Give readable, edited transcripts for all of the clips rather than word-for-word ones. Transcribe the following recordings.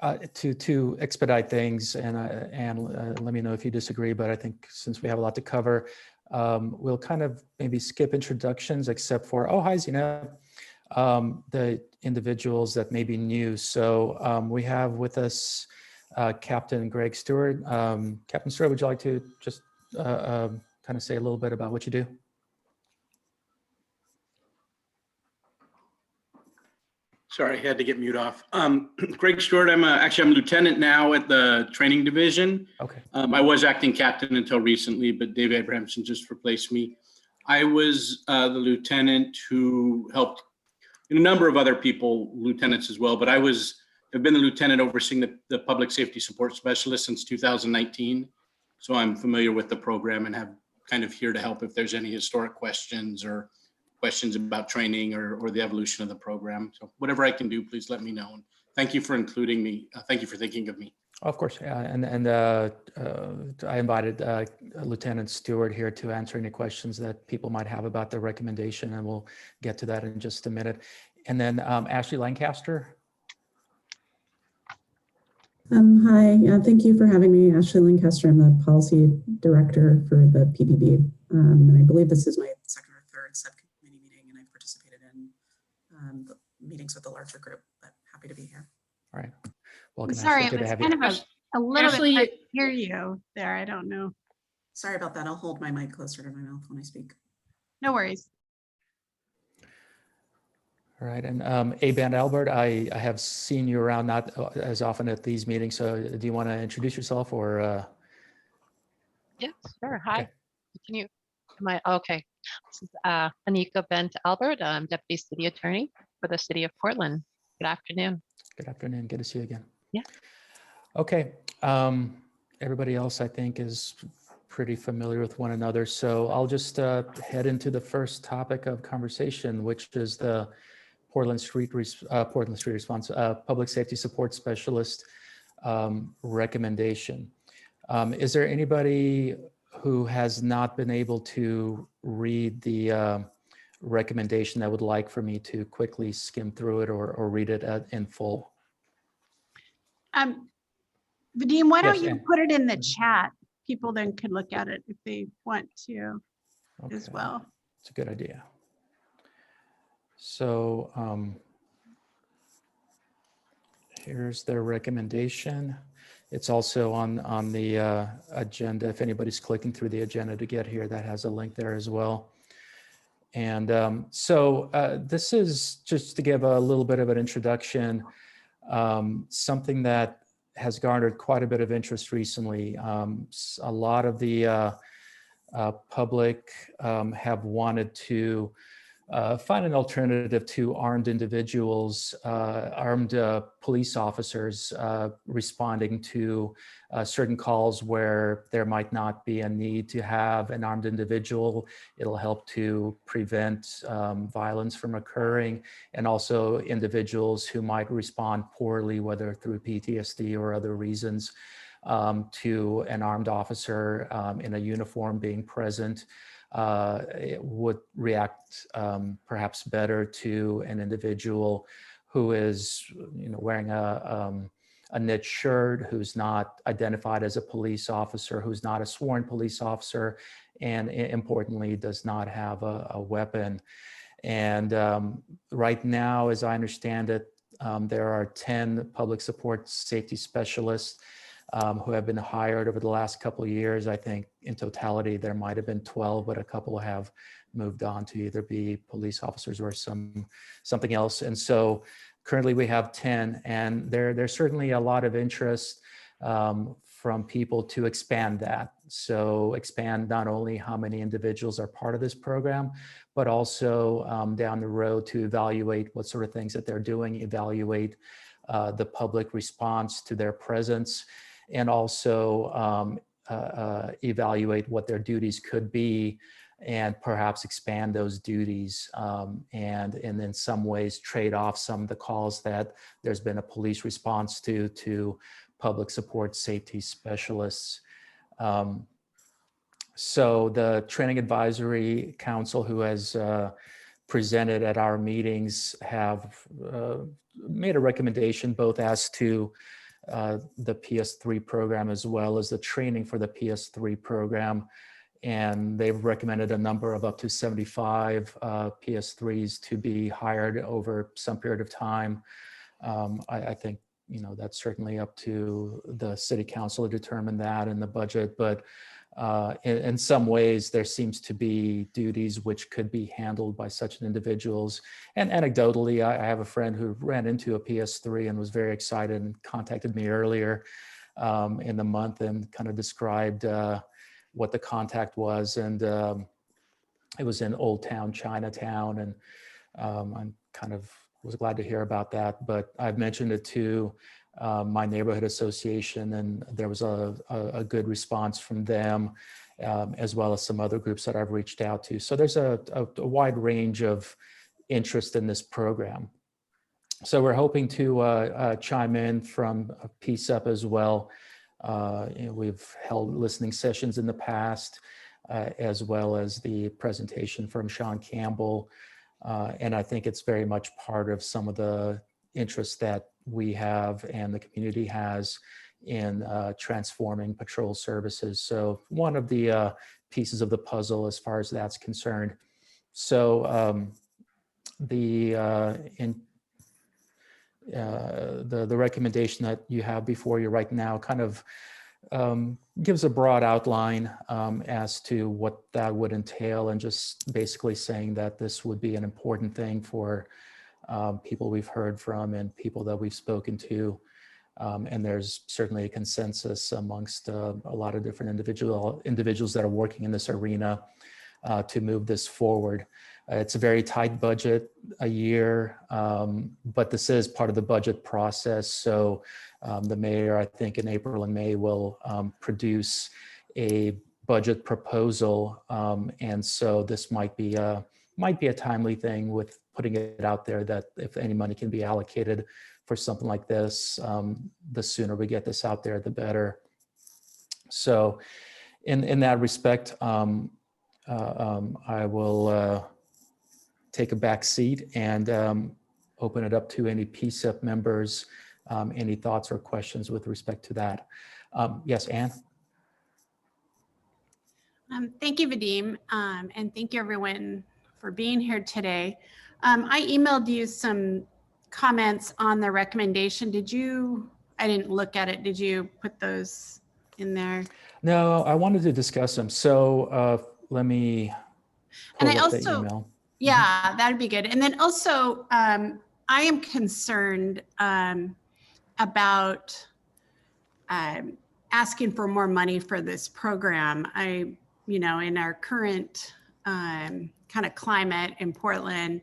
To expedite things, and let me know if you disagree, but I think since we have a lot to cover, we'll kind of maybe skip introductions except for, oh, hi, Zina, the individuals that may be new. So we have with us Captain Greg Stewart. Captain Stewart, would you like to just kind of say a little bit about what you do? Sorry, I had to get mute off. Greg Stewart, I'm lieutenant now at the training division. Okay. I was acting captain until recently, but Dave Abrahamson just replaced me. I was the lieutenant who helped a number of other people, lieutenants as well, but I've been the lieutenant overseeing the public safety support specialist since 2019. So I'm familiar with the program and have kind of here to help if there's any historic questions or questions about training or the evolution of the program. So whatever I can do, please let me know. And thank you for including me. Thank you for thinking of me. Of course, yeah. And I invited Lieutenant Stewart here to answer any questions that people might have about the recommendation, and we'll get to that in just a minute. And then Ashley Lancaster. Hi, thank you for having me. Ashley Lancaster, I'm the policy director for the PPB. And I believe this is my second or third subcommittee meeting, and I've participated in meetings with the larger group, but happy to be here. All right. Welcome. Sorry, Ashley. it was Good to kind have you. of a little Ashley, bit hard to hear you there. I don't know. Sorry about that. I'll hold my mic closer to my mouth when I speak. No worries. All right, and Aband Albert, I have seen you around not as often at these meetings, so do you want to introduce yourself or? Yeah, sure. Hi. Okay. Can you, okay. This is Anika Bent Albert. I'm Deputy City Attorney for the City of Portland. Good afternoon. Good afternoon, good to see you again. Yeah. Okay, everybody else I think is pretty familiar with one another, so I'll just head into the first topic of conversation, which is the Portland Street Response Public Safety Support Specialist recommendation. Is there anybody who has not been able to read the recommendation that would like for me to quickly skim through it or read it in full? Vadim, why don't Yes, you Ann. put it in the chat? People then could look at it if they want to as Okay, well. it's a good idea. So here's their recommendation. It's also on the agenda. If anybody's clicking through the agenda to get here, that has a link there as well. And so this is just to give a little bit of an introduction, something that has garnered quite a bit of interest recently. A lot of the public have wanted to find an alternative to armed individuals, armed police officers responding to certain calls where there might not be a need to have an armed individual. It'll help to prevent violence from occurring, and also individuals who might respond poorly, whether through PTSD or other reasons, to an armed officer in a uniform being present. It would react perhaps better to an individual who is, wearing a knit shirt, who's not identified as a police officer, who's not a sworn police officer, and importantly, does not have a weapon. And right now, as I understand it, there are 10 public support safety specialists who have been hired over the last couple of years. I think in totality, there might have been 12, but a couple have moved on to either be police officers or something else. And so currently we have 10, and there's certainly a lot of interest from people to expand that. So expand not only how many individuals are part of this program, but also down the road to evaluate what sort of things that they're doing, evaluate the public response to their presence, and also evaluate what their duties could be, and perhaps expand those duties, and in some ways trade off some of the calls that there's been a police response to public support safety specialists. So the Training Advisory Council, who has presented at our meetings, have made a recommendation both as to the PS3 program as well as the training for the PS3 program. And they've recommended a number of up to 75 PS3s to be hired over some period of time. I think, that's certainly up to the city council to determine that in the budget, but in some ways there seems to be duties which could be handled by such individuals. And anecdotally, I have a friend who ran into a PS3 and was very excited and contacted me earlier in the month and kind of described what the contact was. And it was in Old Town, Chinatown. And I'm kind of was glad to hear about that, but I've mentioned it to my neighborhood association, and there was a good response from them, as well as some other groups that I've reached out to. So there's a wide range of interest in this program. So we're hoping to chime in from PCCEP as well. We've held listening sessions in the past, as well as the presentation from Sean Campbell. And I think it's very much part of some of the interests that we have and the community has in transforming patrol services. So one of the pieces of the puzzle as far as that's concerned. So the recommendation that you have before you right now kind of gives a broad outline as to what that would entail, and just basically saying that this would be an important thing for people we've heard from and people that we've spoken to. And there's certainly a consensus amongst a lot of different individuals that are working in this arena to move this forward. It's a very tight budget a year, but this is part of the budget process. So the mayor, I think in April and May, will produce a budget proposal. And so this might be a timely thing with putting it out there that if any money can be allocated for something like this, the sooner we get this out there, the better. So in that respect, I will take a back seat and open it up to any PCCEP members, any thoughts or questions with respect to that. Yes, Anne? Thank you, Vadim, and thank you everyone for being here today. I emailed you some comments on the recommendation. I didn't look at it. Did you put those in there? No, I wanted to discuss them. So let me pull up the email. Yeah, that'd be good. And then also, I am concerned about asking for more money for this program. In our current kind of climate in Portland,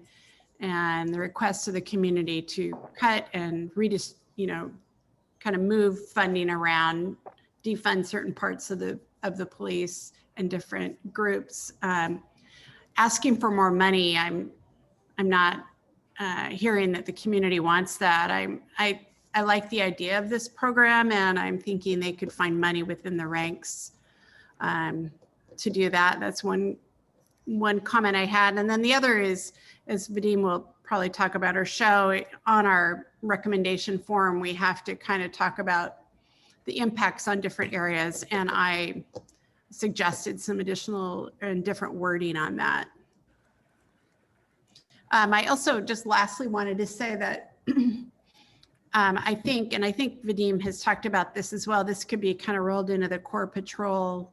and the request of the community to cut and kind of move funding around, defund certain parts of the police and different groups. Asking for more money, I'm not hearing that the community wants that. I like the idea of this program, and I'm thinking they could find money within the ranks to do that. That's one comment I had. And then the other is, as Vadim will probably talk about or show, on our recommendation form, we have to kind of talk about the impacts on different areas. And I suggested some additional and different wording on that. I also just lastly wanted to say that I think Vadim has talked about this as well, this could be kind of rolled into the core patrol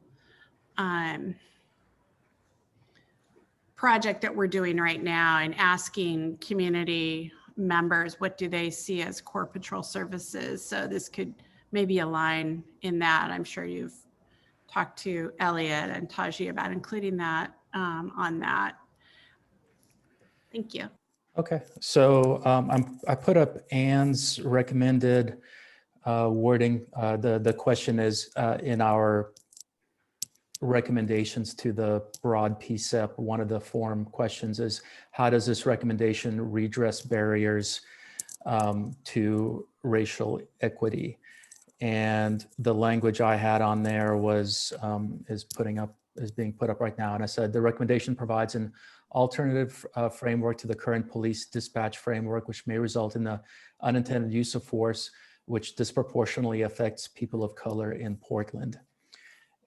project that we're doing right now, and asking community members, what do they see as core patrol services? So this could maybe align in that. I'm sure you've talked to Elliot and Taji about including that on that. Thank you. Okay, so I put up Anne's recommended wording. The question is in our recommendations to the broad PCCEP, one of the form questions is, how does this recommendation redress barriers to racial equity? And the language I had on there was is being put up right now. And I said, the recommendation provides an alternative framework to the current police dispatch framework, which may result in the unintended use of force which disproportionately affects people of color in Portland.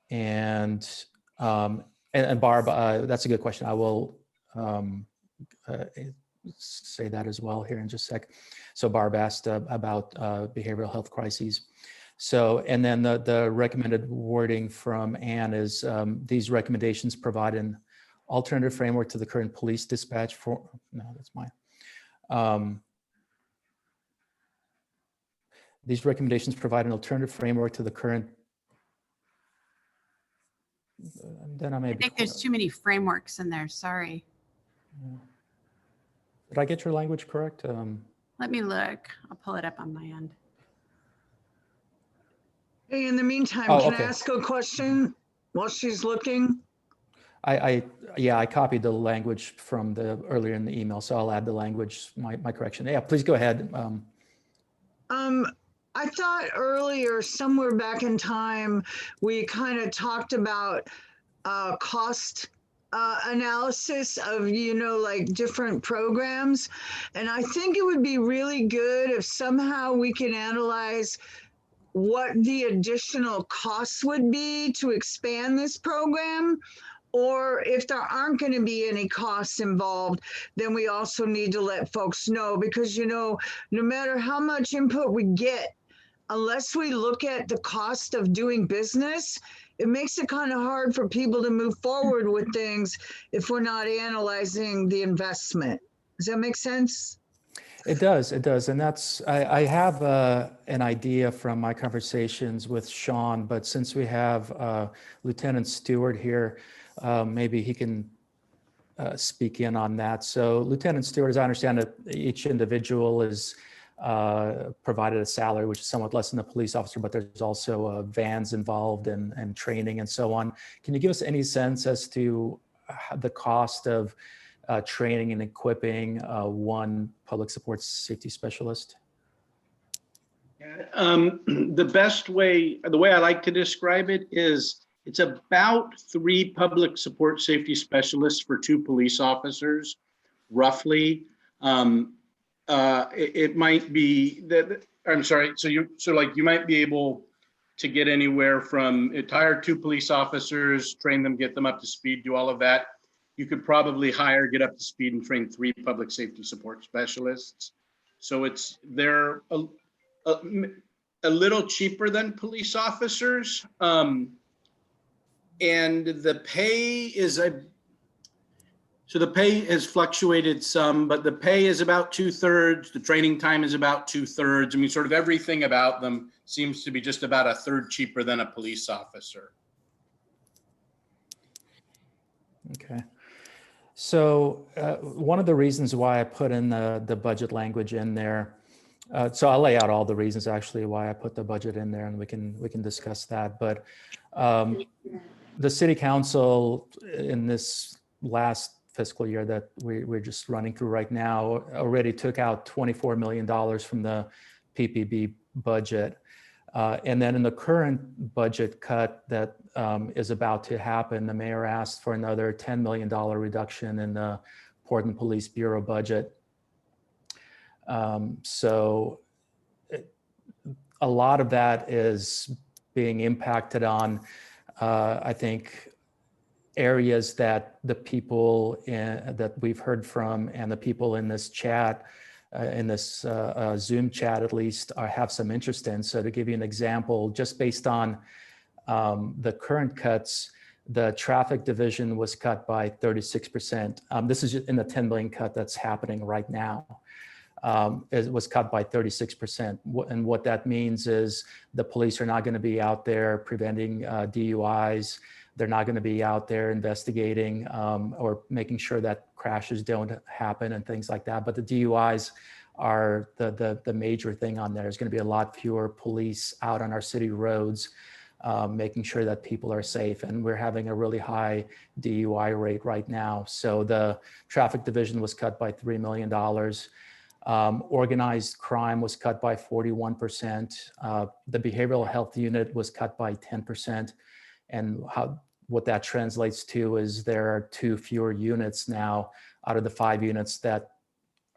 And Barb, that's a good question. I will say that as well here in just a sec. So Barb asked about behavioral health crises. So, and then the recommended wording from Anne is these recommendations provide an alternative framework to the current police dispatch for, no, that's mine. These recommendations provide an alternative framework to the current. Then I think there's too many frameworks in there. Sorry. Did I get your language correct? Let me look. I'll pull it up on my end. Hey, in the meantime, Oh, can okay. I ask a question while she's looking? Yeah, I copied the language from the earlier in the email, so I'll add the language, my correction. Yeah, please go ahead. I thought earlier, somewhere back in time, we kind of talked about cost analysis of, you know, like different programs. And I think it would be really good if somehow we can analyze what the additional costs would be to expand this program. Or if there aren't going to be any costs involved, then we also need to let folks know, because, you know, no matter how much input we get, unless we look at the cost of doing business, it makes it kind of hard for people to move forward with things if we're not analyzing the investment. Does that make sense? It does. And that's, I have an idea from my conversations with Sean, but since we have Lieutenant Stewart here, maybe he can speak in on that. So Lieutenant Stewart, as I understand it, each individual is provided a salary, which is somewhat less than a police officer, but there's also vans involved and training and so on. Can you give us any sense as to the cost of training and equipping one public support safety specialist? The way I like to describe it is it's about 3 public support safety specialists for 2 police officers, roughly. It might be that, I'm sorry, so you might be able to get anywhere from hire 2 police officers, train them, get them up to speed, do all of that. You could probably get up to speed and train 3 public safety support specialists. So they're a little cheaper than police officers. And the pay is so the pay has fluctuated some, but the pay is about 2/3. The training time is about 2/3. I mean, sort of everything about them seems to be just about 1/3 cheaper than a police officer. Okay. So one of the reasons why I put in the budget language in there, so I'll lay out all the reasons actually why I put the budget in there, and we can discuss that. But the city council in this last fiscal year that we're just running through right now already took out $24 million from the PPB budget. And then in the current budget cut that is about to happen, the mayor asked for another $10 million reduction in the Portland Police Bureau budget. So a lot of that is being impacted on, I think, areas that the people that we've heard from and the people in this chat, in this Zoom chat at least, have some interest in. So to give you an example, just based on the current cuts, the traffic division was cut by 36%. This is in the 10 million cut that's happening right now. It was cut by 36%. And what that means is the police are not going to be out there preventing DUIs. They're not going to be out there investigating or making sure that crashes don't happen and things like that. But the DUIs are the major thing on there. There's going to be a lot fewer police out on our city roads making sure that people are safe. And we're having a really high DUI rate right now. So the traffic division was cut by $3 million. Organized crime was cut by 41%. The behavioral health unit was cut by 10%. And what that translates to is there are 2 fewer units now out of the 5 units that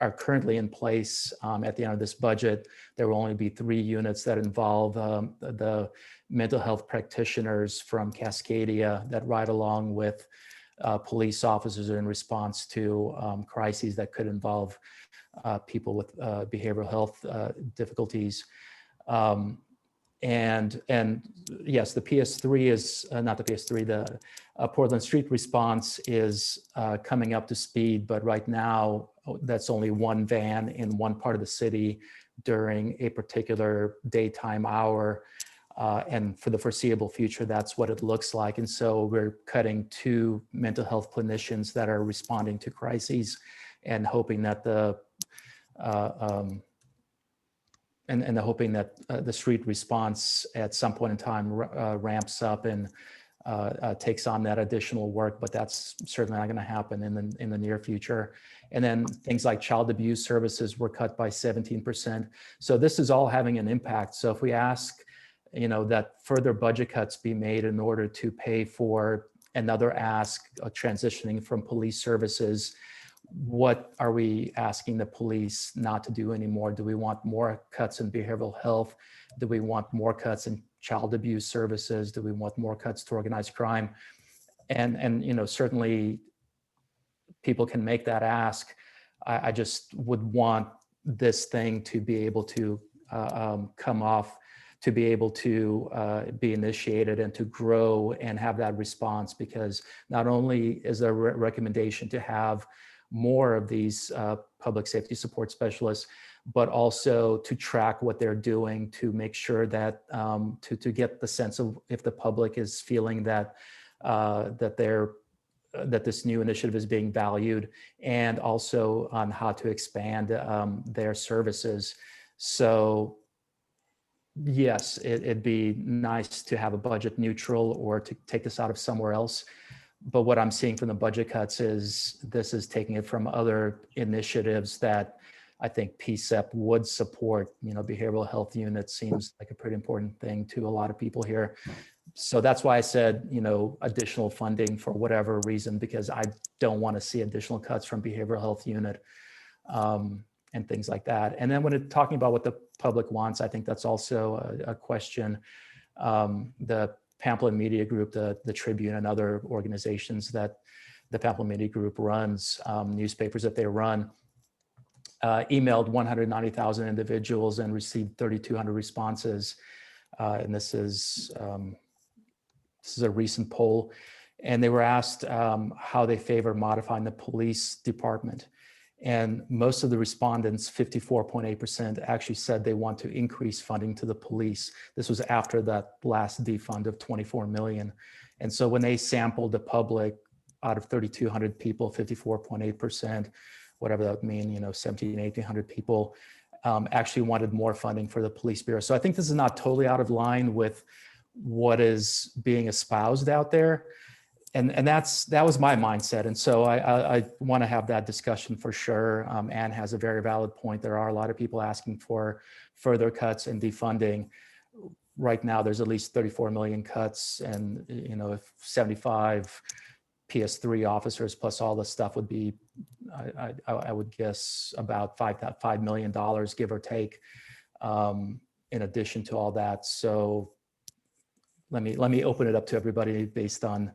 are currently in place at the end of this budget, there will only be 3 units that involve the mental health practitioners from Cascadia that ride along with police officers in response to crises that could involve people with behavioral health difficulties. And yes, the PS3 is not the PS3. The Portland Street response is coming up to speed, but right now that's only 1 van in one part of the city during a particular daytime hour, and for the foreseeable future, that's what it looks like. And so we're cutting 2 mental health clinicians that are responding to crises, and hoping that the hoping that the street response at some point in time ramps up and takes on that additional work, but that's certainly not going to happen in the near future. And then things like child abuse services were cut by 17%. So this is all having an impact. So if we ask, that further budget cuts be made in order to pay for another ask transitioning from police services, what are we asking the police not to do anymore? Do we want more cuts in behavioral health? Do we want more cuts in child abuse services? Do we want more cuts to organized crime? And certainly people can make that ask. I just would want this thing to be able to come off, to be able to be initiated and to grow and have that response, because not only is there a recommendation to have more of these public safety support specialists, but also to track what they're doing to make sure that to get the sense of if the public is feeling that that this new initiative is being valued, and also on how to expand their services. So yes, it'd be nice to have a budget neutral or to take this out of somewhere else. But what I'm seeing from the budget cuts is this is taking it from other initiatives that I think PCCEP would support. Behavioral health unit seems like a pretty important thing to a lot of people here. So that's why I said, additional funding for whatever reason, because I don't want to see additional cuts from behavioral health unit and things like that. And then when it's talking about what the public wants, I think that's also a question. The Pamplin Media Group, the Tribune, and other organizations that the Pamplin Media Group runs, newspapers that they run, emailed 190,000 individuals and received 3,200 responses. And this is a recent poll. And they were asked how they favor modifying the police department. And most of the respondents, 54.8%, actually said they want to increase funding to the police. This was after that last defund of 24 million. And so when they sampled the public, out of 3,200 people, 54.8%, whatever that would mean, 1,700, 1,800 people actually wanted more funding for the police bureau. So I think this is not totally out of line with what is being espoused out there. And that was my mindset. And so I want to have that discussion for sure. Anne has a very valid point. There are a lot of people asking for further cuts and defunding. Right now, there's at least 34 million cuts, and if 75 PS3 officers plus all the stuff would be, I would guess about $5 million, give or take, in addition to all that. So let me open it up to everybody based on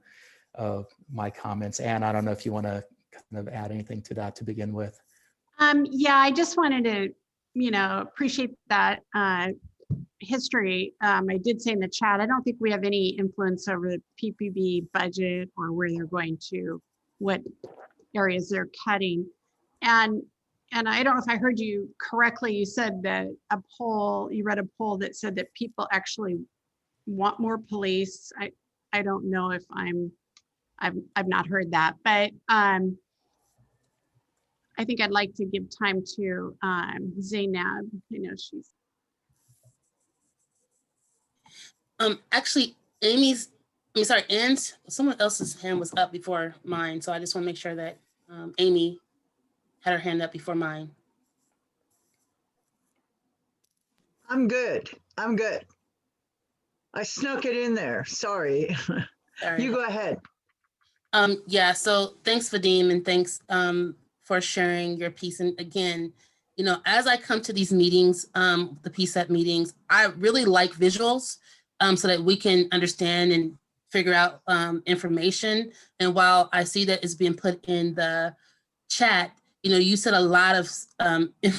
my comments. Anne, I don't know if you want to kind of add anything to that to begin with. Yeah, I just wanted to, appreciate that history. I did say in the chat, I don't think we have any influence over the PPB budget or where they're going to, what areas they're cutting. And I don't know if I heard you correctly. You said that you read a poll that said that people actually want more police. I don't know if I've not heard that, but I think I'd like to give time to Zainab. She's. Actually, Anne's, someone else's hand was up before mine. So I just want to make sure that Amy had her hand up before mine. I'm good. I snuck it in there. Sorry. Sorry. You go ahead. Yeah, so thanks, Vadim, and thanks for sharing your piece. And again, you know, as I come to these meetings, the PCCEP meetings, I really like visuals so that we can understand and figure out information. And while I see that it's being put in the chat, you know, you said a lot of,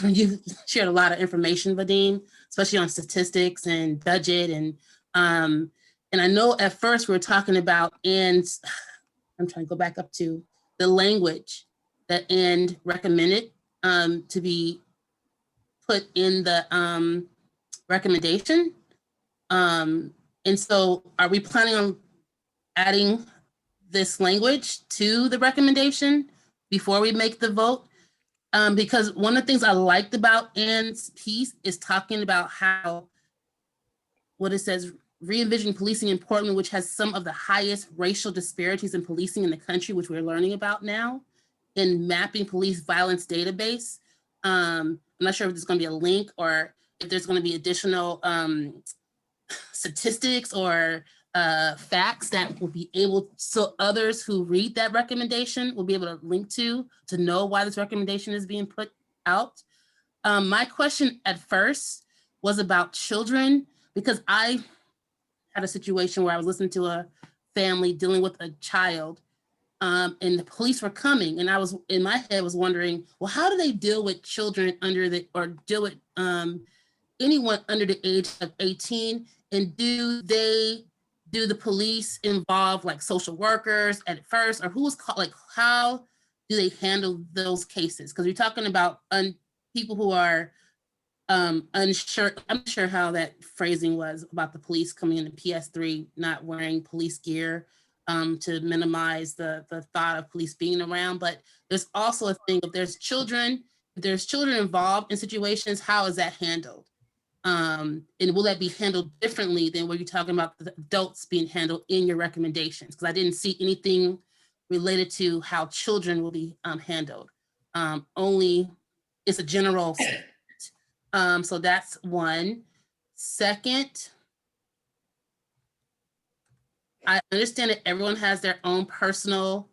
you shared a lot of information, Vadim, especially on statistics and budget. And I know at first we were talking about Ann's, I'm trying to go back up to the language that Ann recommended to be put in the recommendation. And so are we planning on adding this language to the recommendation before we make the vote? Because one of the things I liked about Ann's piece is talking about how, what it says, re-envision policing in Portland, which has some of the highest racial disparities in policing in the country, which we're learning about now, in mapping police violence database. I'm not sure if there's going to be a link or if there's going to be additional statistics or facts that will be able, so others who read that recommendation will be able to link to know why this recommendation is being put out. My question at first was about children, because I had a situation where I was listening to a family dealing with a child and the police were coming, and I was, in my head, was wondering, well, how do they deal with children under the, or deal with anyone under the age of 18? And do the police involve like social workers at first, or who's called, like how do they handle those cases? Because we're talking about people who are unsure. I'm not sure how that phrasing was about the police coming in PS3 not wearing police gear to minimize the thought of police being around. But there's also a thing, if there's children involved in situations, how is that handled? And will that be handled differently than what you're talking about the adults being handled in your recommendations? Because I didn't see anything related to how children will be handled. Only it's a general statement. So that's one. Second, I understand that everyone has their own personal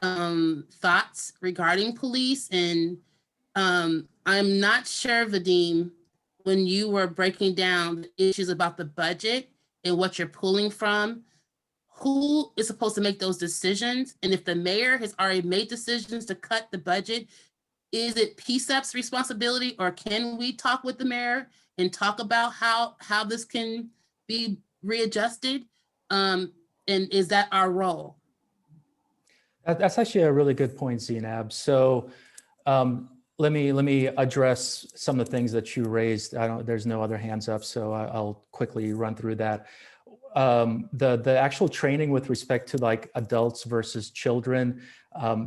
thoughts regarding police. And I'm not sure, Vadim, when you were breaking down the issues about the budget and what you're pulling from, who is supposed to make those decisions? And if the mayor has already made decisions to cut the budget, is it PCCEP's responsibility, or can we talk with the mayor and talk about how this can be readjusted? And is that our role? That's actually a really good point, Zainab. So let me address some of the things that you raised. There's no other hands up, so I'll quickly run through that. The actual training with respect to like adults versus children,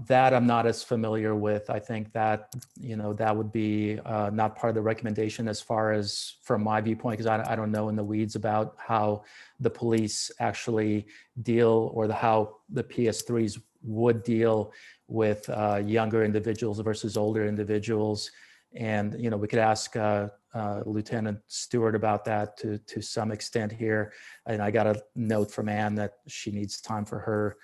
that I'm not as familiar with. I think that, you know, that would be not part of the recommendation as far as from my viewpoint, because I don't know in the weeds about how the police actually deal, or how the PS3s would deal with younger individuals versus older individuals. And, you know, we could ask Lieutenant Stewart about that to some extent here. And I got a note from Ann that she needs time for her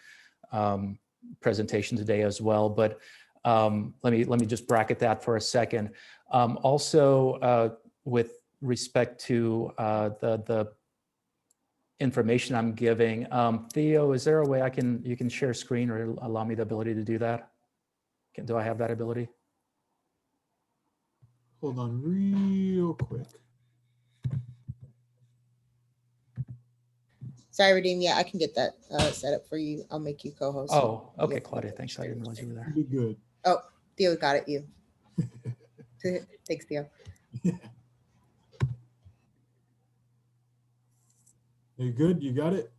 presentation today as well. But let me just bracket that for a second. Also, with respect to the information I'm giving, Theo, is there a way you can share screen or allow me the ability to do that? Do I have that ability? Hold on real quick. Sorry, Redeem. Yeah, I can get that set up for you. I'll make you co-host. Oh, okay, Claudia, thanks. I didn't realize you were there. Be good. Oh, Theo got it. You. Thanks, Theo. You good? You got it?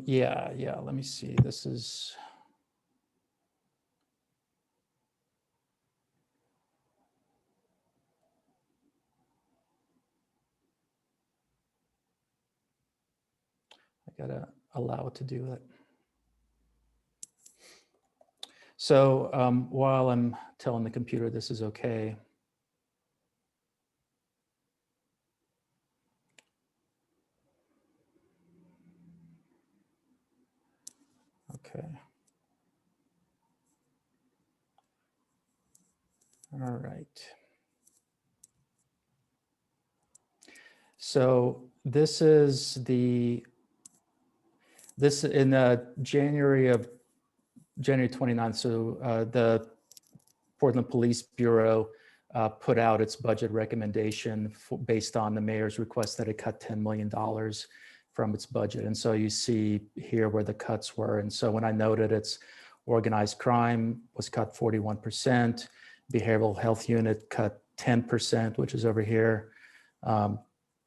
Yeah. Let me see. This is. I gotta allow it to do it. So while I'm telling the computer this is okay. Okay. All right. So this is this in January 29th. So the Portland Police Bureau put out its budget recommendation based on the mayor's request that it cut $10 million from its budget. And so you see here where the cuts were. And so when I noted it's organized crime was cut 41%, behavioral health unit cut 10%, which is over here.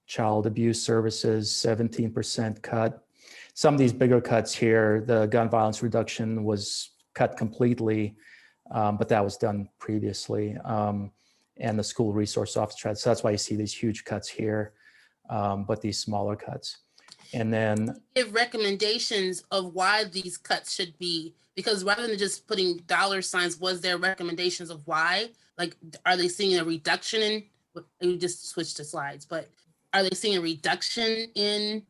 Child abuse services, 17% cut. Some of these bigger cuts here, the gun violence reduction was cut completely, but that was done previously. And the school resource officer, so that's why you see these huge cuts here, but these smaller cuts. And then give recommendations of why these cuts should be, because rather than just putting dollar signs, was there recommendations of why? Like, are they seeing a reduction in, you just switched to slides, but are they seeing a reduction in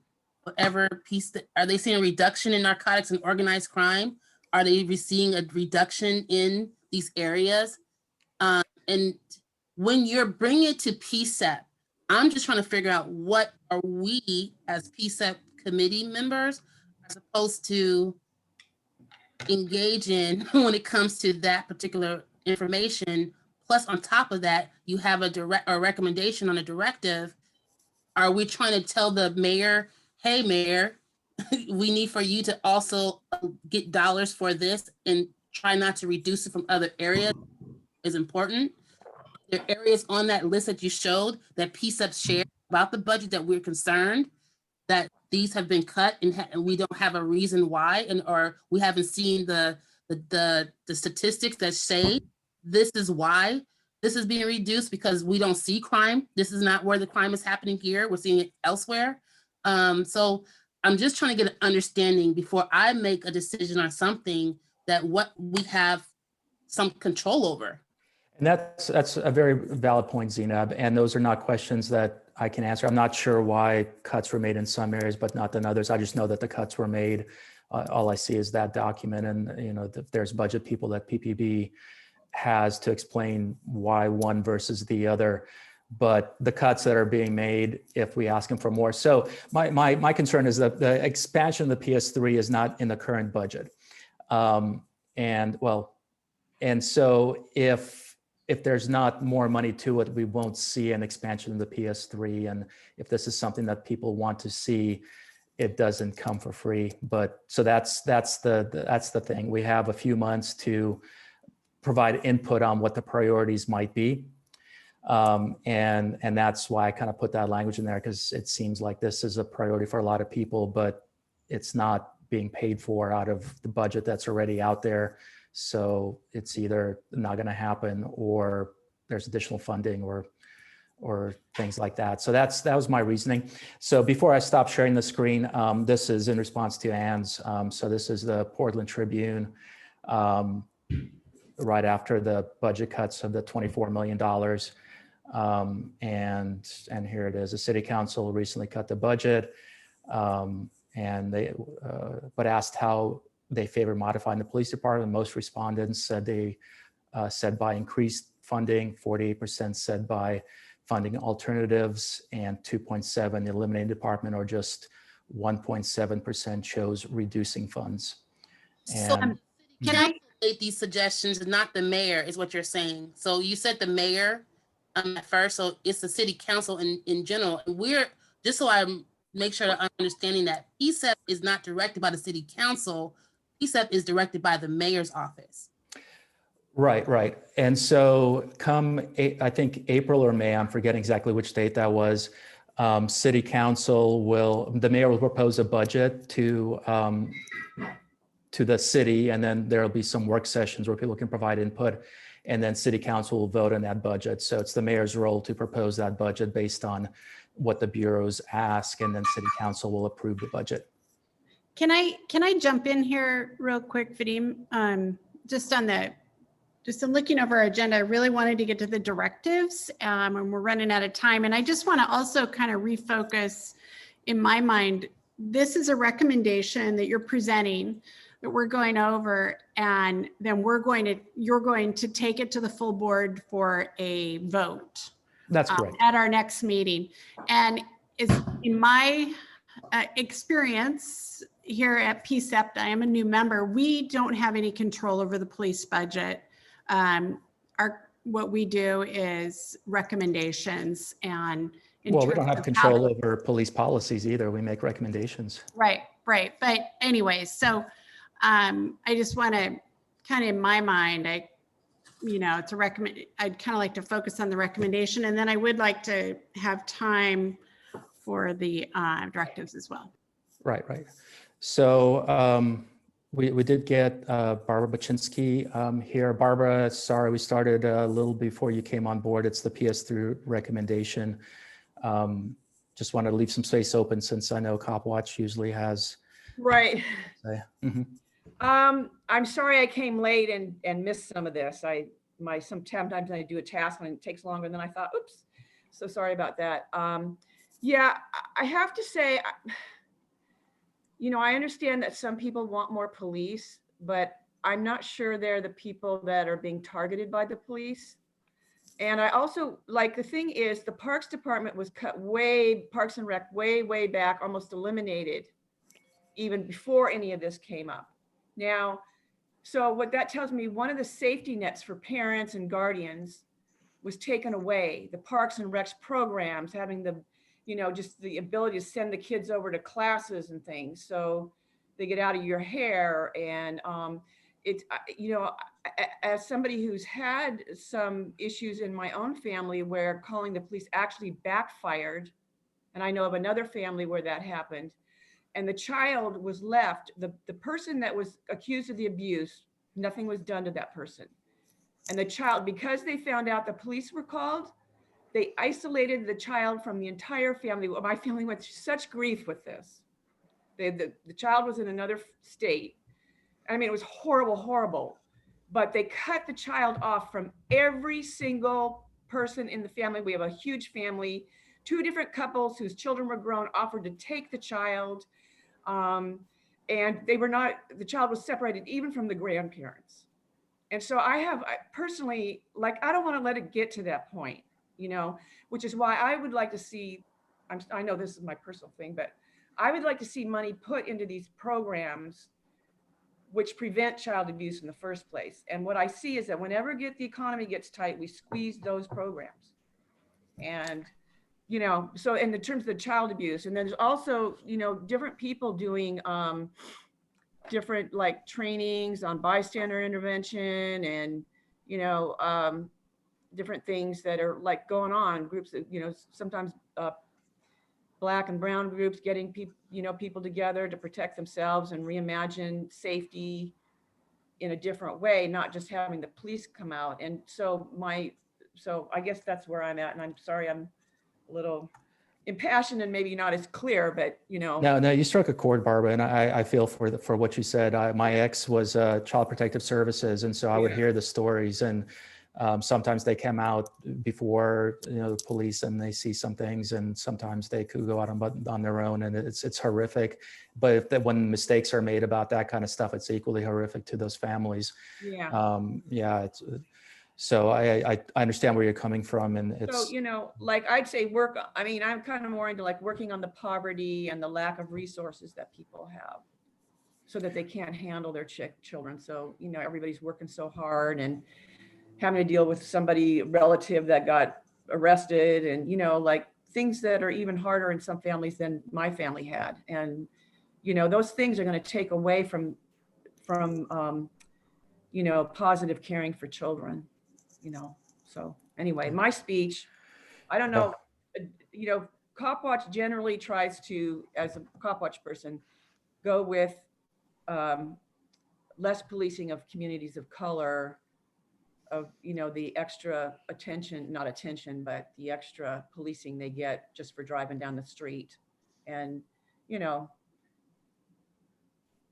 whatever piece that, are they seeing a reduction in narcotics and organized crime? Are they seeing a reduction in these areas? And when you're bringing it to PCCEP, I'm just trying to figure out what are we as PCCEP committee members are supposed to engage in when it comes to that particular information. Plus, on top of that, you have a recommendation on a directive. Are we trying to tell the mayor, hey, mayor, we need for you to also get dollars for this and try not to reduce it from other areas is important? There are areas on that list that you showed that PCCEP shared about the budget that we're concerned that these have been cut and we don't have a reason why, and or we haven't seen the statistics that say this is why this is being reduced, because we don't see crime. This is not where the crime is happening here. We're seeing it elsewhere. So I'm just trying to get an understanding before I make a decision on something that what we have some control over. And that's a very valid point, Zainab. And those are not questions that I can answer. I'm not sure why cuts were made in some areas, but not in others. I just know that the cuts were made. All I see is that document, and there's budget people that PPB has to explain why one versus the other. But the cuts that are being made, if we ask them for more. So my concern is that the expansion of the PS3 is not in the current budget. And so if there's not more money to it, we won't see an expansion of the PS3. And if this is something that people want to see, it doesn't come for free. But so that's the thing. We have a few months to provide input on what the priorities might be. And that's why I kind of put that language in there, because it seems like this is a priority for a lot of people, but it's not being paid for out of the budget that's already out there. So it's either not going to happen, or there's additional funding, or things like that. So that was my reasoning. So before I stop sharing the screen, this is in response to Ann's. So this is the Portland Tribune, right after the budget cuts of the $24 million. And here it is. The city council recently cut the budget, and they but asked how they favor modifying the police department. Most respondents said they said by increased funding, 48% said by funding alternatives, and 2.7% eliminating department, or just 1.7% chose reducing funds. So And can I make these suggestions, not the mayor, is what you're saying? So you said the mayor at first, so it's the city council in general. And we're, just so I make sure that I'm understanding that PCCEP is not directed by the city council. PCCEP is directed by the mayor's office. Right. And so I think April or May, I'm forgetting exactly which date that was, city council the mayor will propose a budget to the city, and then there'll be some work sessions where people can provide input, and then city council will vote on that budget. So it's the mayor's role to propose that budget based on what the bureaus ask, and then city council will approve the budget. Can I jump in here real quick, Vadim? Just in looking over our agenda, I really wanted to get to the directives, and we're running out of time. And I just want to also kind of refocus in my mind. This is a recommendation that you're presenting, that we're going over, and then you're going to take it to the full board for a vote That's correct. at our next meeting. And is in my experience here at PCCEP, I am a new member. We don't have any control over the police budget. What we do is recommendations and. Well, we don't have terms of how control over police policies either. We make recommendations. Right. But anyways, so I just want to kind of, in my mind, it's a recommend. I'd kind of like to focus on the recommendation, and then I would like to have time for the directives as well. Right. So we did get Barbara Baczynski here. Barbara, sorry, we started a little before you came on board. It's the PS3 recommendation. Just wanted to leave some space open since I know Cop Watch usually has. Right. Mhm. I'm sorry I came late and missed some of this. Sometimes I do a task and it takes longer than I thought. Oops. So sorry about that. Yeah, I have to say, I understand that some people want more police, but I'm not sure they're the people that are being targeted by the police. And I also, the thing is, the Parks Department was cut Parks and Rec way back, almost eliminated, even before any of this came up. Now, so what that tells me, one of the safety nets for parents and guardians was taken away. The Parks and Recs programs, having the, just the ability to send the kids over to classes and things, so they get out of your hair. And as somebody who's had some issues in my own family where calling the police actually backfired, and I know of another family where that happened, and the child was left, the person that was accused of the abuse, nothing was done to that person. And the child, because they found out the police were called, they isolated the child from the entire family. My family went through such grief with this. The child was in another state. I mean, it was horrible. But they cut the child off from every single person in the family. We have a huge family, 2 different couples whose children were grown offered to take the child. And the child was separated even from the grandparents. And so I personally, I don't want to let it get to that point, which is why I would like to see, I know this is my personal thing, but I would like to see money put into these programs which prevent child abuse in the first place. And what I see is that whenever the economy gets tight, we squeeze those programs. And so in the terms of the child abuse, and then there's also, different people doing different trainings on bystander intervention and, different things that are going on, groups that, sometimes Black and brown groups getting people together to protect themselves and reimagine safety in a different way, not just having the police come out. And so I guess that's where I'm at. And I'm sorry, I'm a little impassioned and maybe not as clear, but No, you struck a chord, Barbara, and I feel for what you said. My ex was Child Protective Services, and so I would hear the stories, and sometimes they come out before the police, and they see some things, and sometimes they could go out on their own, and it's horrific. But when mistakes are made about that kind of stuff, it's equally horrific to those families. Yeah. So I understand where you're coming from, and it's so I'd say I'm kind of more into working on the poverty and the lack of resources that people have, so that they can't handle their children. So everybody's working so hard and having to deal with somebody relative that got arrested, and things that are even harder in some families than my family had. And those things are going to take away from positive caring for children. So anyway, my speech, I don't know, Cop Watch generally tries to, as a Cop Watch person, go with less policing of communities of color, of, the extra attention, not attention, but the extra policing they get just for driving down the street. And,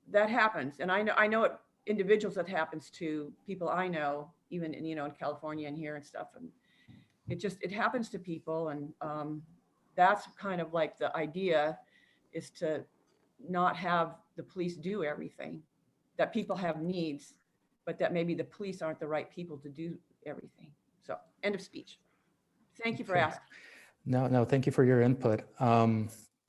that happens. And I know it, individuals that happens to people I know, even in California and here and stuff. And it happens to people. And that's kind of the idea, is to not have the police do everything. that people have needs, but that maybe the police aren't the right people to do everything. So end of speech. Thank you for Okay. asking. No, thank you for your input.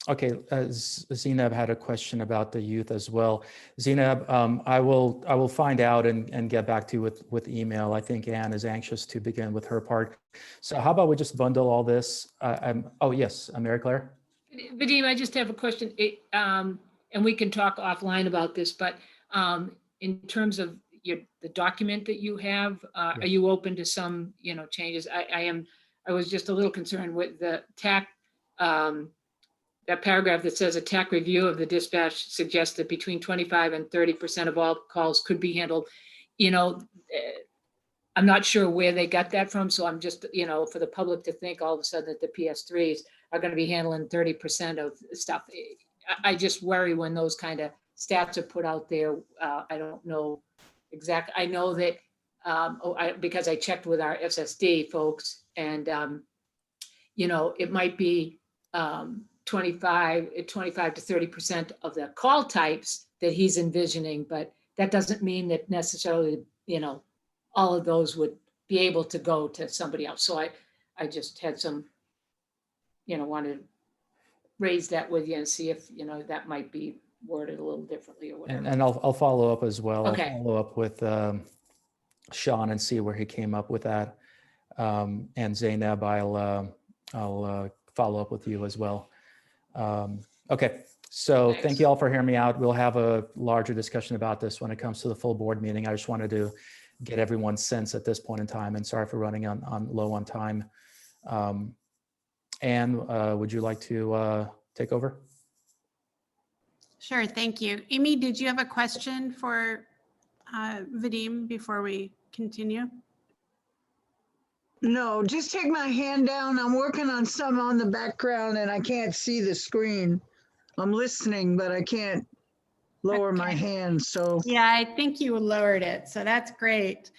Okay, Zainab had a question about the youth as well. Zainab, I will find out and get back to you with email. I think Anne is anxious to begin with her part. So how about we just bundle all this? Oh yes, Mary Claire. Vadim, I just have a question, and we can talk offline about this, but in terms of the document that you have, are you open to some, changes? I was just a little concerned with the TAC, that paragraph that says a TAC review of the dispatch suggests that between 25 and 30% of all calls could be handled. I'm not sure where they got that from. So I'm just, for the public to think all of a sudden that the PS3s are going to be handling 30% of stuff. I just worry when those kind of stats are put out there. I don't know exactly. I know that because I checked with our SSD folks and, it might be 25 to 30% of the call types that he's envisioning, but that doesn't mean that necessarily, all of those would be able to go to somebody else. So I just had some, wanted to raise that with you and see if, that might be worded a little differently or whatever. And I'll follow up as well. Okay. I'll follow up with Sean and see where he came up with that. And Zainab, I'll follow up with you as well. Okay, so Thanks. thank you all for hearing me out. We'll have a larger discussion about this when it comes to the full board meeting. I just wanted to get everyone's sense at this point in time, and sorry for running on low on time. Anne, would you like to take over? Sure, thank you. Amy, did you have a question for Vadim before we continue? No, just take my hand down. I'm working on some on the background and I can't see the screen. I'm listening, but I can't lower my hand. So Yeah, I think you lowered it, so that's great.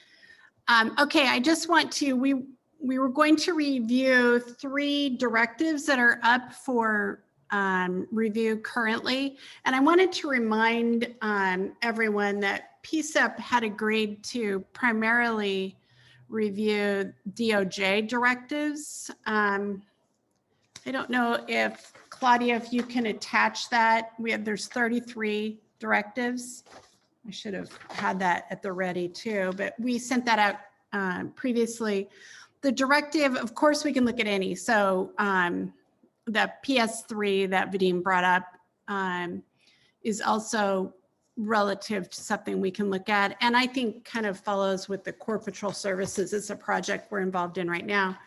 Okay, I just want to, we were going to review 3 directives that are up for review currently. And I wanted to remind everyone that PCCEP had agreed to primarily review DOJ directives. I don't know if Claudia, if you can attach that. There's 33 directives. I should have had that at the ready too, but we sent that out previously. The directive, of course, we can look at any. So the PS3 that Vadim brought up is also relative to something we can look at. And I think kind of follows with the Core Patrol Services. It's a project we're involved in right now.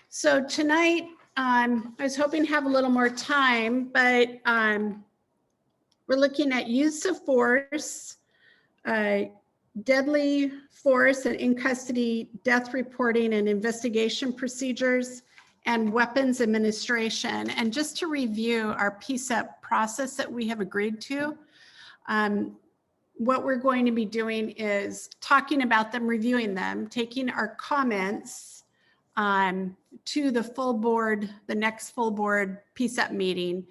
So tonight, I was hoping to have a little more time, but we're looking at use of force, deadly force and in custody death reporting and investigation procedures, and weapons administration. And just to review our PCCEP process that we have agreed to, what we're going to be doing is talking about them, reviewing them, taking our comments to the full board, the next full board PCCEP meeting.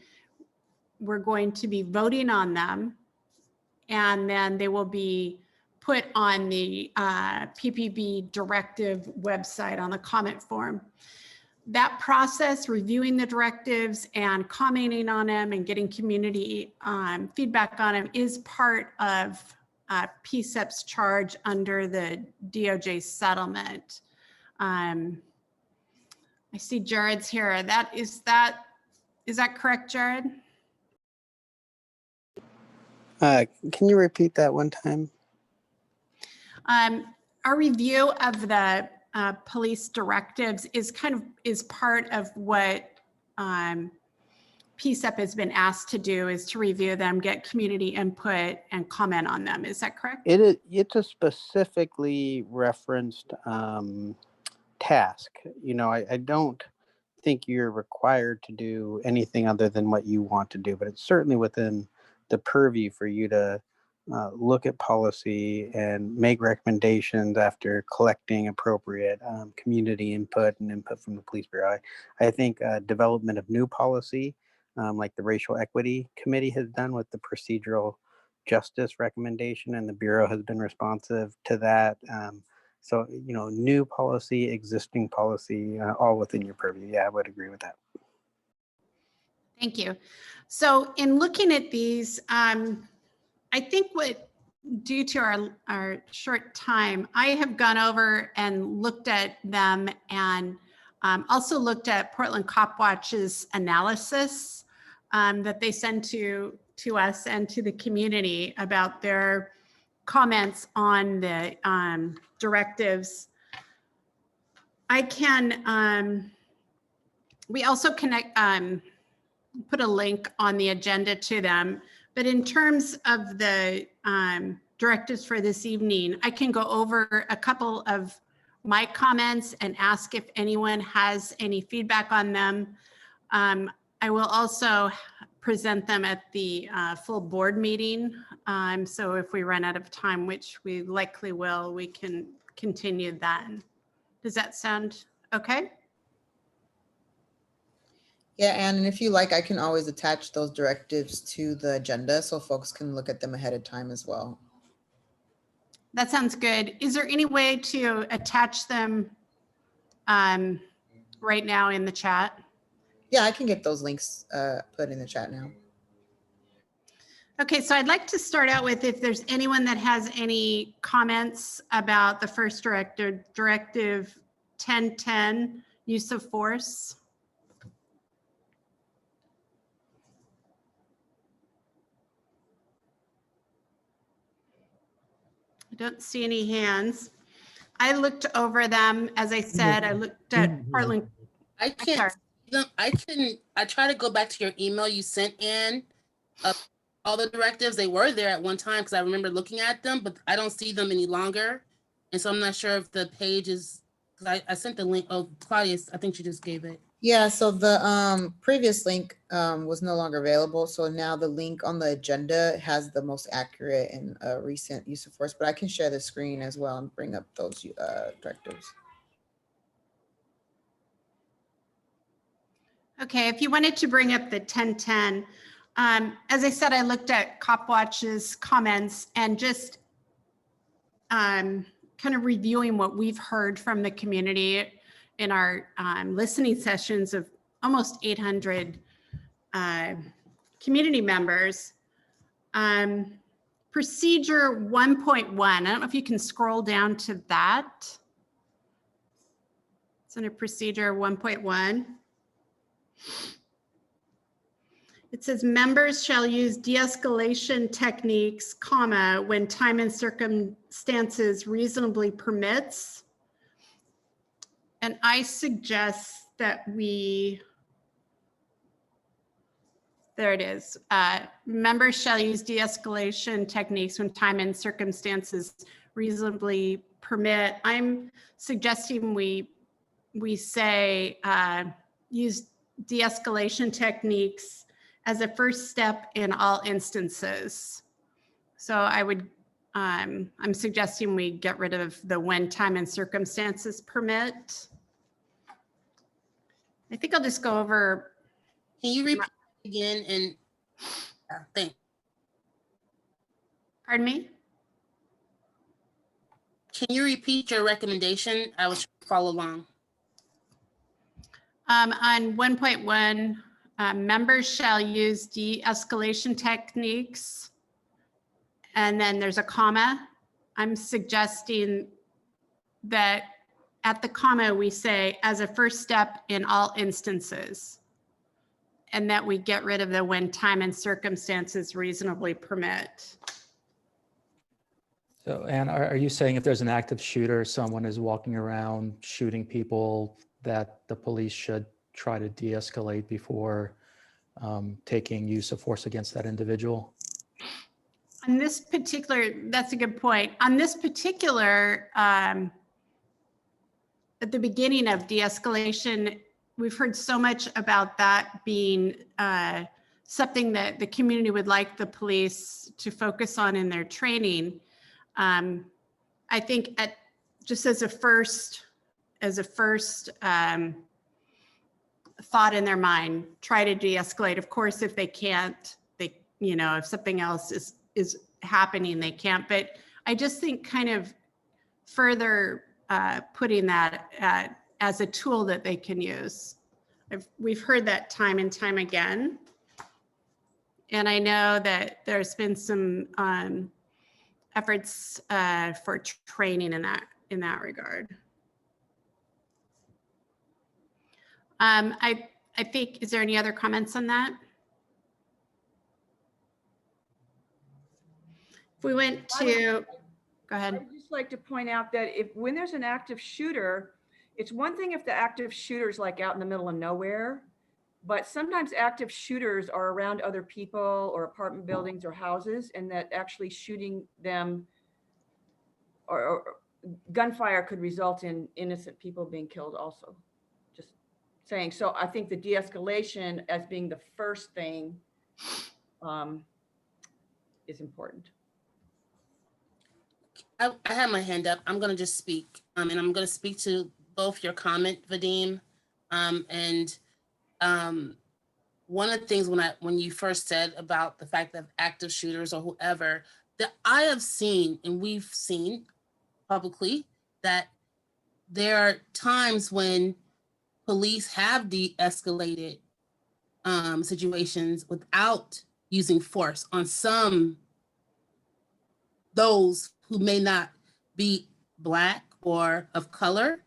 We're going to be voting on them, and then they will be put on the PPB directive website on the comment form. That process, reviewing the directives and commenting on them and getting community feedback on them, is part of PCCEP's charge under the DOJ settlement. I see Jared's here. Is that correct, Jared? Can you repeat that one time? Our review of the police directives is part of what PCCEP has been asked to do, is to review them, get community input, and comment on them. Is that correct? It's a specifically referenced task. I don't think you're required to do anything other than what you want to do, but it's certainly within the purview for you to look at policy and make recommendations after collecting appropriate community input and input from the police bureau. I think development of new policy, like the Racial Equity Committee has done with the procedural justice recommendation, and the Bureau has been responsive to that. So, new policy, existing policy, all within your purview. Yeah, I would agree with that. Thank you. So in looking at these, I think due to our short time, I have gone over and looked at them and also looked at Portland Cop Watch's analysis that they send to us and to the community about their comments on the directives. I can, we also connect, put a link on the agenda to them. But in terms of the directives for this evening, I can go over a couple of my comments and ask if anyone has any feedback on them. I will also present them at the full board meeting. So if we run out of time, which we likely will, we can continue then. Does that sound okay? Yeah, Anne, and if you like, I can always attach those directives to the agenda so folks can look at them ahead of time as well. That sounds good. Is there any way to attach them right now in the chat? Yeah, I can get those links put in the chat now. Okay, so I'd like to start out with if there's anyone that has any comments about the first directive, Directive 1010, use of force. I don't see any hands. I looked over them. As I said, I looked at Portland. I can't see them. I try to go back to your email you sent in. All the directives, they were there at one time because I remember looking at them, but I don't see them any longer. And so I'm not sure if the page is, because I sent the link. Oh, Claudius, I think she just gave it. Yeah, so the previous link was no longer available. So now the link on the agenda has the most accurate and recent use of force, but I can share the screen as well and bring up those directives. Okay, if you wanted to bring up the 1010, as I said, I looked at CopWatch's comments and just kind of reviewing what we've heard from the community in our listening sessions of almost 800 community members. Procedure 1.1, I don't know if you can scroll down to that. It's under procedure 1.1. It says members shall use de-escalation techniques, comma, when time and circumstances reasonably permits. And I suggest that there it is. Members shall use de-escalation techniques when time and circumstances reasonably permit. I'm suggesting we say use de-escalation techniques as a first step in all instances. So I would, I'm suggesting we get rid of the when time and circumstances permit. I think I'll just go over. Can you repeat again and thank. Pardon me? Can you repeat your recommendation? I was trying to follow along. On 1.1, members shall use de-escalation techniques. And then there's a comma. I'm suggesting that at the comma, we say as a first step in all instances. And that we get rid of the when time and circumstances reasonably permit. So, Anne, are you saying if there's an active shooter, someone is walking around shooting people, that the police should try to de-escalate before taking use of force against that individual? On this particular, that's a good point. On this particular, at the beginning of de-escalation, we've heard so much about that being something that the community would like the police to focus on in their training. I think just as a first thought in their mind, try to de-escalate. Of course, if they can't, if something else is happening, they can't. But I just think kind of further putting that as a tool that they can use. We've heard that time and time again. And I know that there's been some efforts for training in that regard. I think, is there any other comments on that? If we went to, go ahead. I'd just like to point out that when there's an active shooter, it's one thing if the active shooter's like out in the middle of nowhere, but sometimes active shooters are around other people or apartment buildings or houses, and that actually shooting them or gunfire could result in innocent people being killed also. Just saying. So I think the de-escalation as being the first thing is important. I have my hand up. I'm going to just speak, and I'm going to speak to both your comment, Vadim, and one of the things when you first said about the fact that active shooters or whoever, that I have seen and we've seen publicly that there are times when police have de-escalated situations without using force on those who may not be Black or of color,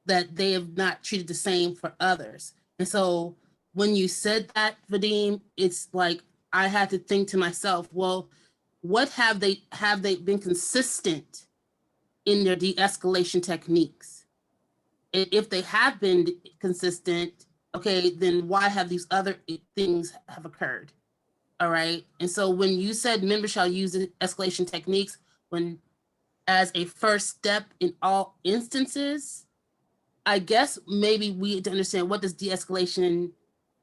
that they have not treated the same for others. And so when you said that, Vadim, it's like I had to think to myself, well, what have they been consistent in their de-escalation techniques? And if they have been consistent, okay, then why have these other things have occurred? All right. And so when you said members shall use the escalation techniques as a first step in all instances, I guess maybe we need to understand what does de-escalation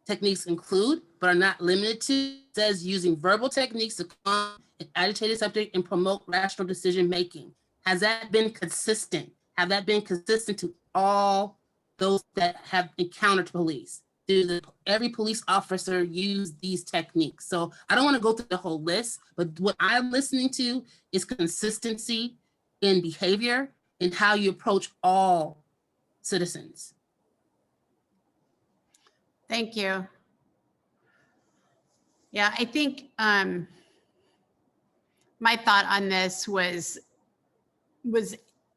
techniques include, but are not limited to. It says using verbal techniques to calm an agitated subject and promote rational decision making. Has that been consistent? Have that been consistent to all those that have encountered police? Every police officer use these techniques? So I don't want to go through the whole list, but what I'm listening to is consistency in behavior and how you approach all citizens. Thank you. Yeah, I think my thought on this was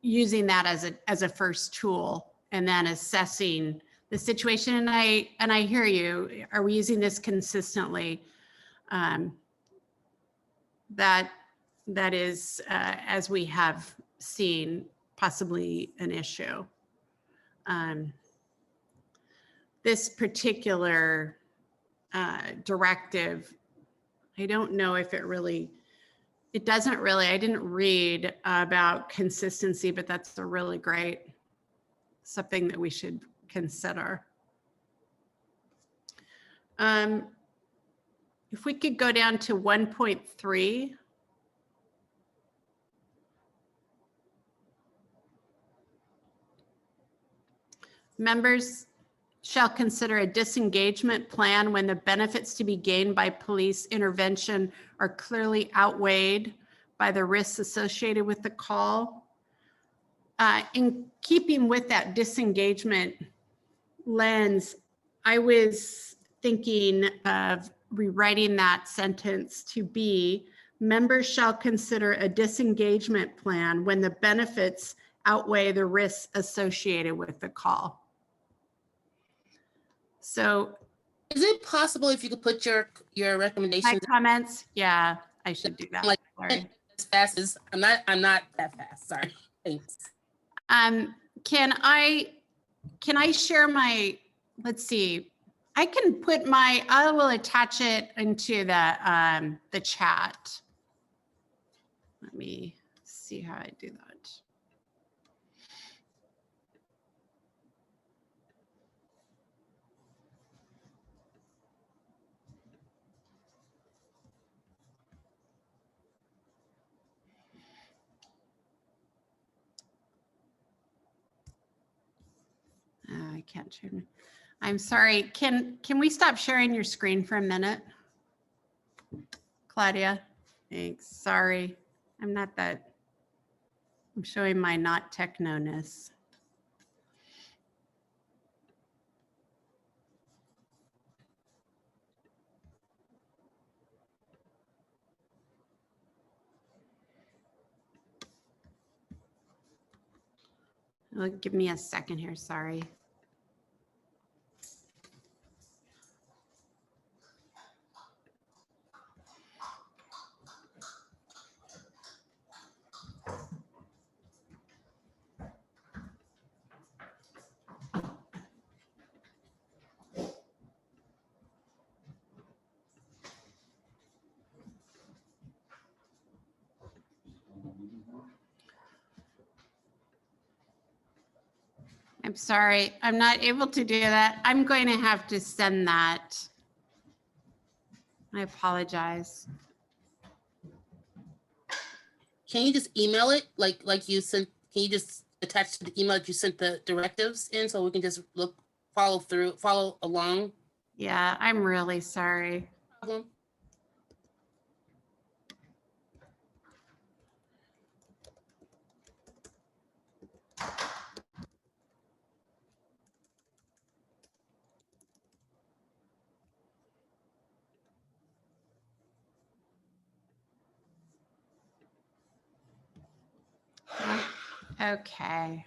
using that as a first tool and then assessing the situation. And I hear you. Are we using this consistently? That is, as we have seen, possibly an issue. This particular directive, I don't know if I didn't read about consistency, but that's a really great, something that we should consider. If we could go down to 1.3. Members shall consider a disengagement plan when the benefits to be gained by police intervention are clearly outweighed by the risks associated with the call. In keeping with that disengagement lens, I was thinking of rewriting that sentence to be, members shall consider a disengagement plan when the benefits outweigh the risks associated with the call. So is it possible if you could put your recommendations? My comments? Yeah, I should do that. Like, sorry. As fast as I'm not that fast. Sorry. Thanks. Can I share my, let's see, I will attach it into the chat. Let me see how I do that. I can't share. I'm sorry. Can we stop sharing your screen for a minute? Claudia? Thanks. Sorry. I'm not that. I'm showing my not techno-ness. Give me a second here. Sorry. I'm sorry, I'm not able to do that. I'm going to have to send that. I apologize. Can you just email it like you sent? Can you just attach to the email that you sent the directives in so we can just follow along? Yeah, I'm really sorry. Problem? Okay.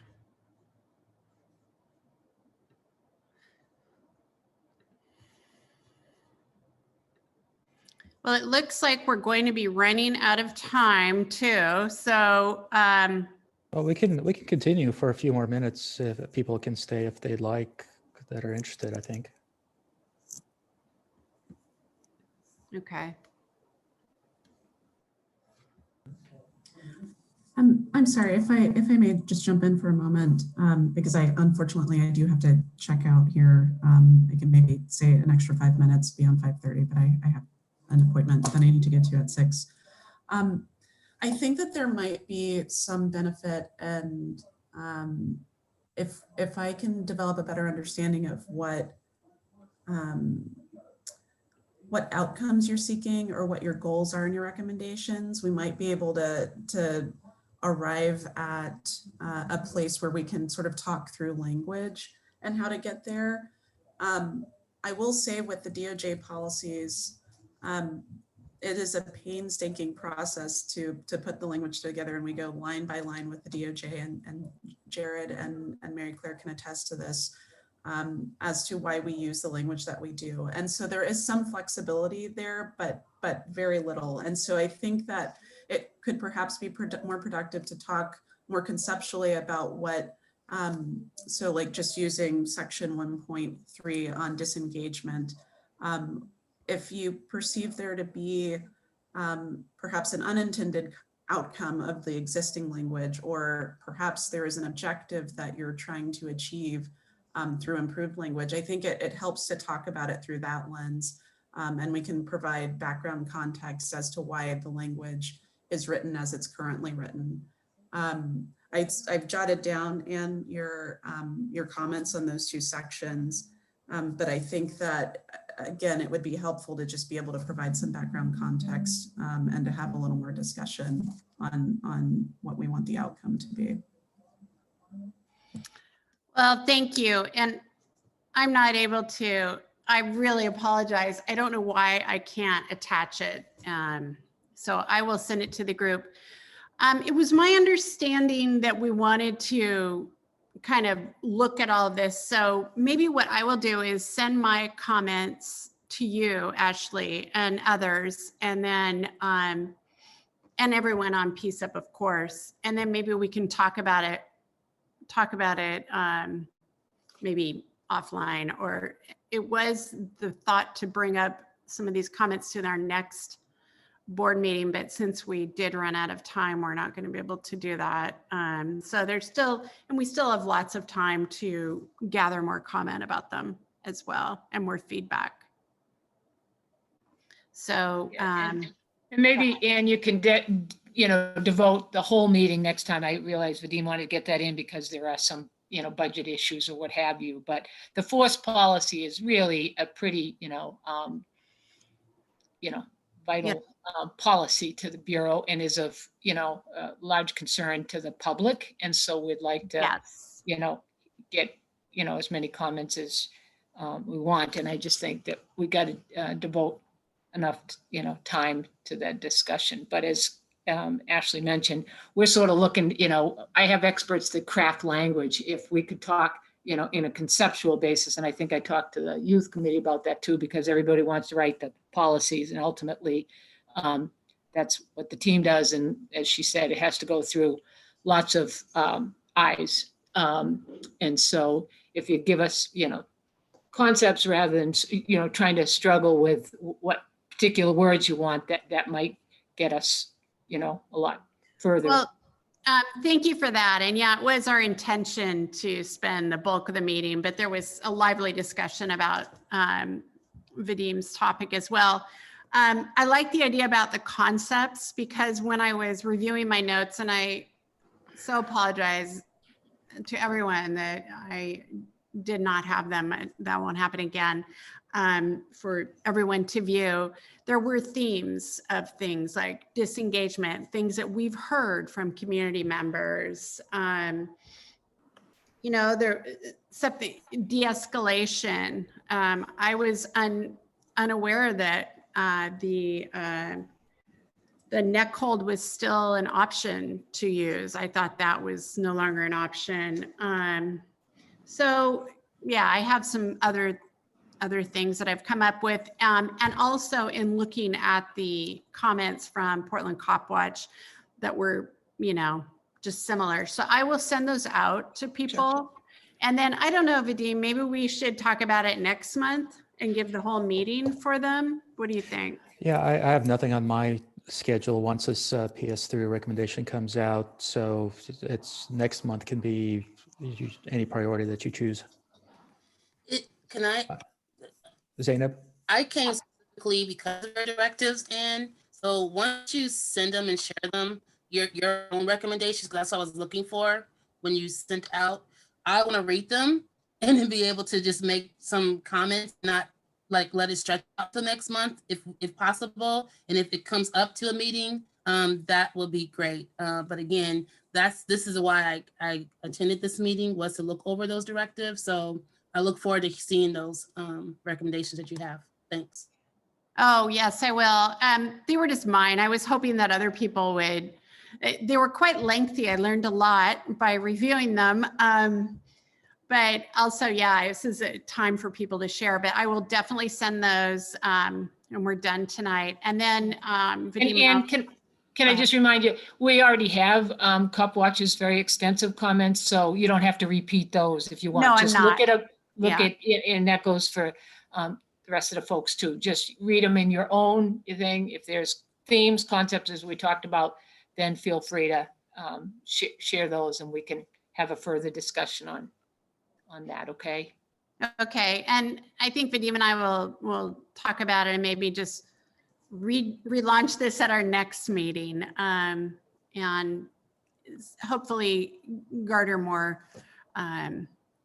Well, it looks like we're going to be running out of time too. So, Well, we can continue for a few more minutes if people can stay if they'd like, that are interested, I think. okay. I'm sorry if I may just jump in for a moment, because unfortunately I do have to check out here. I can maybe stay an extra 5 minutes beyond 5:30, but I have an appointment that I need to get to at 6. I think that there might be some benefit, and if I can develop a better understanding of what outcomes you're seeking or what your goals are in your recommendations, we might be able to arrive at a place where we can sort of talk through language and how to get there. I will say with the DOJ policies, it is a painstaking process to put the language together, and we go line by line with the DOJ, and Jared and Mary Claire can attest to this, as to why we use the language that we do. And so there is some flexibility there, but very little. And so I think that it could perhaps be more productive to talk more conceptually about what, so like just using section 1.3 on disengagement, if you perceive there to be perhaps an unintended outcome of the existing language, or perhaps there is an objective that you're trying to achieve through improved language, I think it helps to talk about it through that lens. And we can provide background context as to why the language is written as it's currently written. I've jotted down in your comments on those 2 sections, but I think that, again, it would be helpful to just be able to provide some background context and to have a little more discussion on what we want the outcome to be. Well, thank you. And I'm not able to, I really apologize. I don't know why I can't attach it. So I will send it to the group. It was my understanding that we wanted to kind of look at all of this. So maybe what I will do is send my comments to you, Ashley, and others, and then, and everyone on PCCEP, of course. And then maybe we can talk about it maybe offline, or it was the thought to bring up some of these comments to our next board meeting, but since we did run out of time, we're not going to be able to do that. So there's still, and we still have lots of time to gather more comment about them as well, and more feedback. So, And maybe, Anne, you can devote the whole meeting next time. I realize Vadim wanted to get that in because there are some, budget issues or what have you, but the force policy is really a pretty, vital policy to the Bureau and is of, large concern to the public. And so we'd like to, Yes. get, as many comments as we want. And I just think that we got to devote enough, time to that discussion. But as Ashley mentioned, we're sort of looking, I have experts that craft language. If we could talk, in a conceptual basis, and I think I talked to the youth committee about that too, because everybody wants to write the policies, and ultimately that's what the team does. And as she said, it has to go through lots of eyes. And so if you give us, concepts rather than, trying to struggle with what particular words you want, that might get us, a lot further. Well, thank you for that. And yeah, it was our intention to spend the bulk of the meeting, but there was a lively discussion about Vadim's topic as well. I like the idea about the concepts, because when I was reviewing my notes, and I so apologize to everyone that I did not have them, that won't happen again, for everyone to view. There were themes of things like disengagement, things that we've heard from community members, there something de-escalation. I was unaware that the neck hold was still an option to use. I thought that was no longer an option. So yeah, I have some other things that I've come up with. And also in looking at the comments from Portland Cop Watch that were, just similar. So I will send those out to people. Sure. And then I don't know, Vadim, maybe we should talk about it next month and give the whole meeting for them. What do you think? Yeah, I have nothing on my schedule once this PS3 recommendation comes out. So it's next month can be any priority that you choose. Can I? Zainab? I came specifically because of your directives, and so once you send them and share them, your own recommendations, because that's what I was looking for when you sent out, I want to read them and then be able to just make some comments, not like let it stretch out to next month if possible. And if it comes up to a meeting, that will be great. But again, this is why I attended this meeting, was to look over those directives. So I look forward to seeing those recommendations that you have. Thanks. Oh, yes, I will. They were just mine. I was hoping that other people would. They were quite lengthy. I learned a lot by reviewing them. But also, yeah, this is a time for people to share, but I will definitely send those and we're done tonight. And then, And can I just remind you, we already have Cup Watch's very extensive comments, so you don't have to repeat those if you want. No, I'm just not. look at it, and that goes for the rest of the folks too. Just read them in your own thing. If there's themes, concepts, as we talked about, then feel free to share those, and we can have a further discussion on that. Okay. Okay. And I think Vadim and I will talk about it and maybe just relaunch this at our next meeting and hopefully garner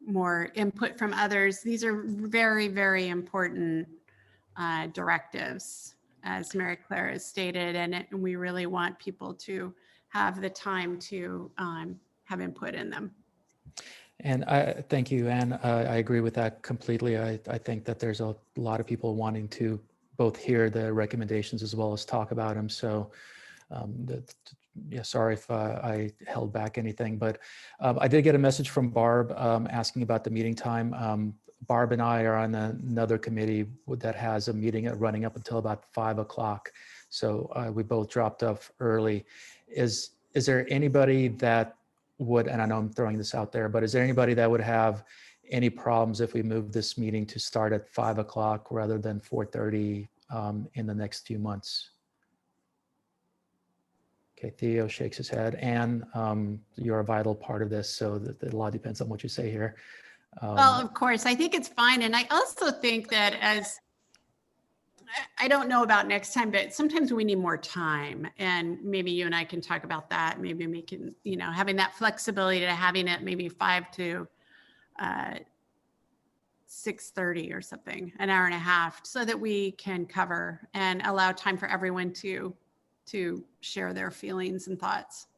more input from others. These are very, very important directives, as Mary Claire has stated, and we really want people to have the time to have input in them. And I thank you, Anne. I agree with that completely. I think that there's a lot of people wanting to both hear the recommendations as well as talk about them. So yeah, sorry if I held back anything, but I did get a message from Barb asking about the meeting time. Barb and I are on another committee that has a meeting running up until about 5 o'clock. So we both dropped off early. Is there anybody that would, and I know I'm throwing this out there, but is there anybody that would have any problems if we move this meeting to start at 5 o'clock rather than 4:30 in the next few months? Okay, Theo shakes his head. Anne, you're a vital part of this, so that a lot depends on what you say here. Well, of course, I think it's fine. And I also think that I don't know about next time, but sometimes we need more time, and maybe you and I can talk about that. Maybe we can, having that flexibility to having it maybe 5 to 6:30 or something, an hour and a half, so that we can cover and allow time for everyone to share their feelings and thoughts.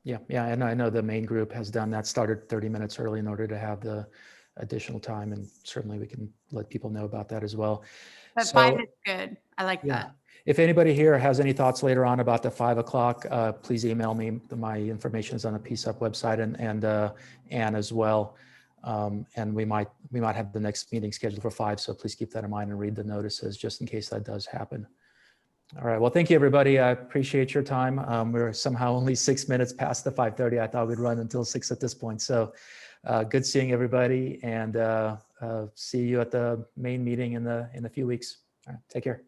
Yeah, and I know the main group has done that, started 30 minutes early in order to have the additional time, and certainly we can let people know about that as well. But So, 5 is good. I like yeah. that. If anybody here has any thoughts later on about the 5 o'clock, please email me. My information is on the PCCEP website and Anne as well. And we might have the next meeting scheduled for 5. So please keep that in mind and read the notices just in case that does happen. All right. Well, thank you, everybody. I appreciate your time. We're somehow only 6 minutes past the 5:30. I thought we'd run until 6 at this point. So good seeing everybody, and see you at the main meeting in a few weeks. All right. Take care.